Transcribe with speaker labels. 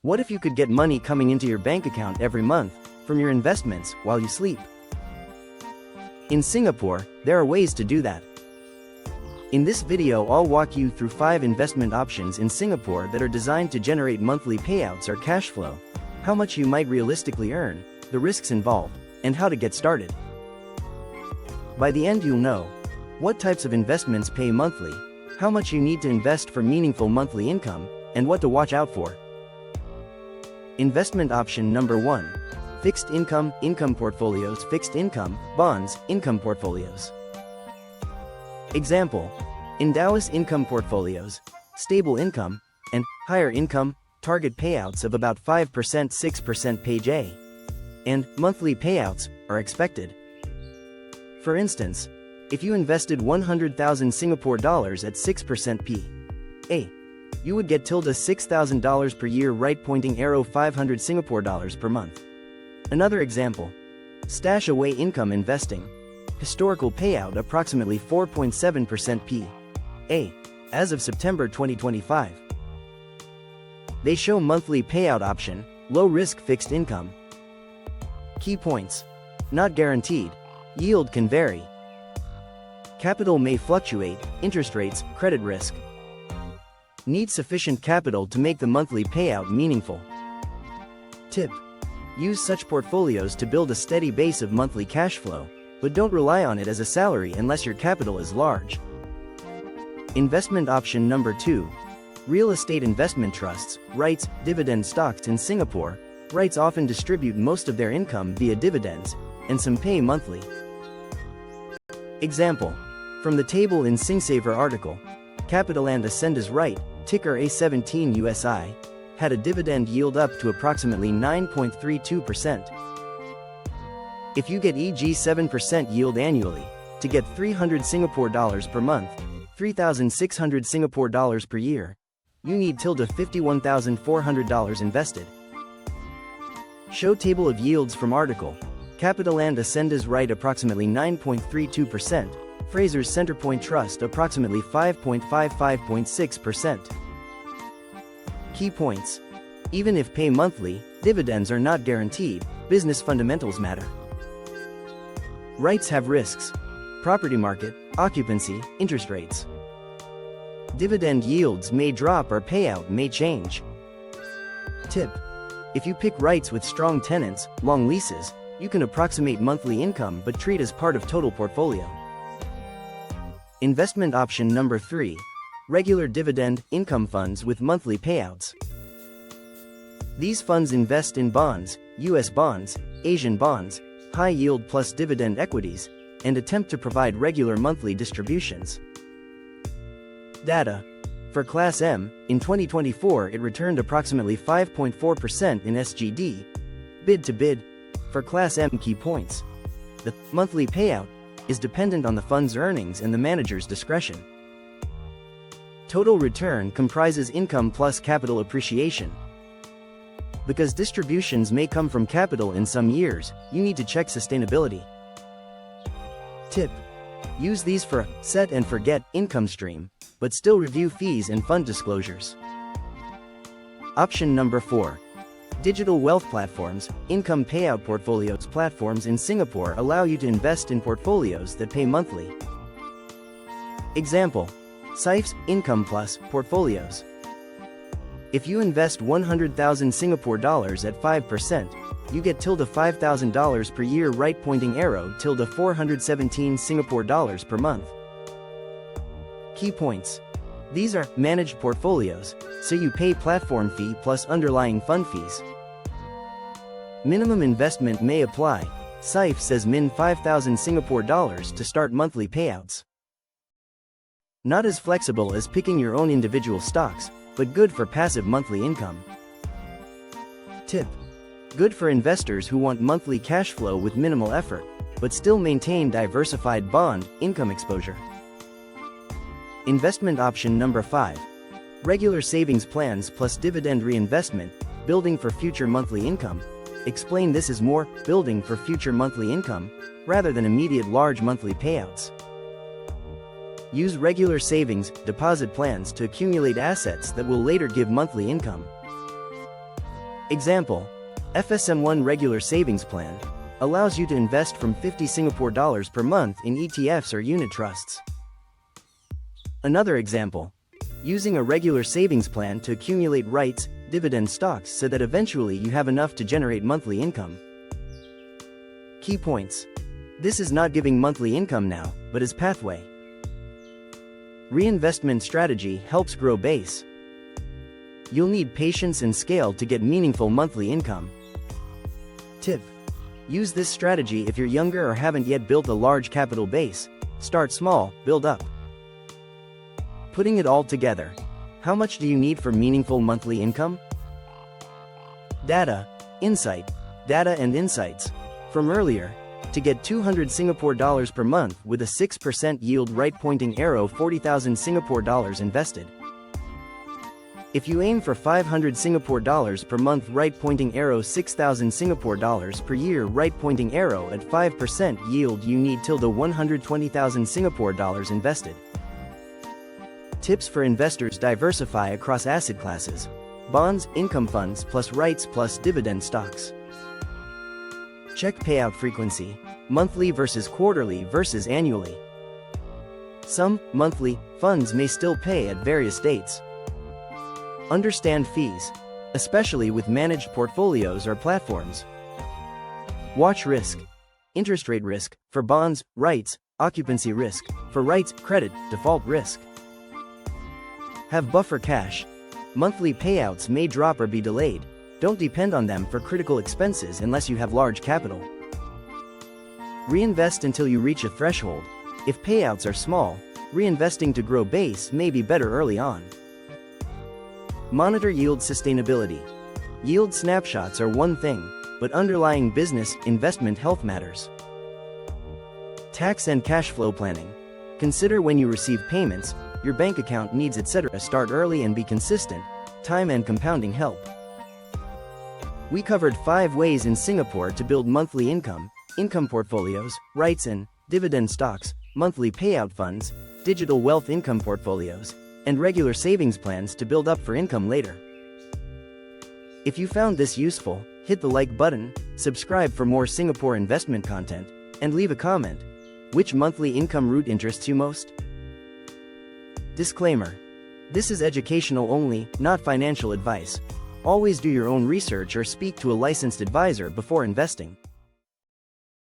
Speaker 1: What if you could get money coming into your bank account every month from your investments while you sleep? In Singapore, there are ways to do that. In this video, I'll walk you through 5 investment options in Singapore that are designed to generate monthly payouts or cash flow, how much you might realistically earn, the risks involved, and how to get started. By the end, you'll know what types of investments pay monthly, how much you need to invest for meaningful monthly income, and what to watch out for. Investment option number 1. Fixed income portfolios. Fixed income, bonds, income portfolios. Example: Endowus income portfolios, stable income, and higher income, target payouts of about 5%, 6% page A. And monthly payouts are expected. For instance, if you invested 100,000 Singapore dollars at 6% p.a., you would get $6,000 per year, right pointing arrow 500 Singapore dollars per month. Another example: stash away income investing, historical payout approximately 4.7% p.a. as of September 2025. They show monthly payout option, low risk fixed income. Key points: not guaranteed, yield can vary, capital may fluctuate, interest rates, credit risk. Need sufficient capital to make the monthly payout meaningful. Tip: use such portfolios to build a steady base of monthly cash flow, but don't rely on it as a salary unless your capital is large. Investment option number 2. Real estate investment trusts, REITs, dividend stocks. In Singapore, REITs often distribute most of their income via dividends, and some pay monthly. Example: from the table in SingSaver article, CapitaLand Ascendas REIT, ticker A17 USI, had a dividend yield up to approximately 9.32%. If you get e.g. 7% yield annually, to get 300 Singapore dollars per month, 3,600 Singapore dollars per year, you need $51,400 invested. Show table of yields from article, CapitaLand Ascendas REIT approximately 9.32%, Fraser's Centrepoint Trust approximately 5.55.6%. Key points: even if pay monthly, dividends are not guaranteed, business fundamentals matter. REITs have risks: property market, occupancy, interest rates. Dividend yields may drop or payout may change. Tip: if you pick REITs with strong tenants, long leases, you can approximate monthly income but treat as part of total portfolio. Investment option number 3. Regular dividend income funds with monthly payouts. These funds invest in bonds, US bonds, Asian bonds, high yield plus dividend equities, and attempt to provide regular monthly distributions. Data: for Class M, in 2024 it returned approximately 5.4% in SGD, bid to bid. For Class M, key points: the monthly payout is dependent on the fund's earnings and the manager's discretion. Total return comprises income plus capital appreciation. Because distributions may come from capital in some years, you need to check sustainability. Tip: use these for a set and forget income stream, but still review fees and fund disclosures. Option number 4. Digital wealth platforms, income payout portfolios. Platforms in Singapore allow you to invest in portfolios that pay monthly. Example: SIFE's Income Plus portfolios. If you invest 100,000 Singapore dollars at 5%, you get $5,000 per year, right pointing arrow 417 Singapore dollars per month. Key points: these are managed portfolios, so you pay platform fee plus underlying fund fees. Minimum investment may apply. SIFE says min 5,000 Singapore dollars to start monthly payouts. Not as flexible as picking your own individual stocks, but good for passive monthly income. Tip: good for investors who want monthly cash flow with minimal effort, but still maintain diversified bond income exposure. Investment option number 5. Regular savings plans plus dividend reinvestment, building for future monthly income. Explain: this is more building for future monthly income, rather than immediate large monthly payouts. Use regular savings deposit plans to accumulate assets that will later give monthly income. Example: FSM1 regular savings plan allows you to invest from 50 Singapore dollars per month in ETFs or unit trusts. Another example: using a regular savings plan to accumulate rights, dividend stocks so that eventually you have enough to generate monthly income. Key points: this is not giving monthly income now, but is pathway. Reinvestment strategy helps grow base. You'll need patience and scale to get meaningful monthly income. Tip: use this strategy if you're younger or haven't yet built a large capital base. Start small, build up. Putting it all together, how much do you need for meaningful monthly income? Data, insight, data and insights. From earlier, to get 200 Singapore dollars per month with a 6% yield right pointing arrow 40,000 Singapore dollars invested. If you aim for 500 Singapore dollars per month right pointing arrow 6,000 Singapore dollars per year right pointing arrow at 5% yield, you need till the 120,000 Singapore dollars invested. Tips for investors: diversify across asset classes: bonds, income funds plus rights plus dividend stocks. Check payout frequency: monthly versus quarterly versus annually. Some monthly funds may still pay at various dates. Understand fees, especially with managed portfolios or platforms. Watch risk: interest rate risk for bonds, rights; occupancy risk for rights, credit default risk. Have buffer cash: monthly payouts may drop or be delayed. Don't depend on them for critical expenses unless you have large capital. Reinvest until you reach a threshold. If payouts are small, reinvesting to grow base may be better early on. Monitor yield sustainability. Yield snapshots are one thing, but underlying business investment health matters. Tax and cash flow planning. Consider when you receive payments, your bank account needs, etc. Start early and be consistent. Time and compounding help. We covered 5 ways in Singapore to build monthly income: income portfolios, rights and dividend stocks, monthly payout funds, digital wealth income portfolios, and regular savings plans to build up for income later. If you found this useful, hit the like button, subscribe for more Singapore investment content, and leave a comment. Which monthly income route interests you most? Disclaimer: this is educational only, not financial advice. Always do your own research or speak to a licensed advisor before investing.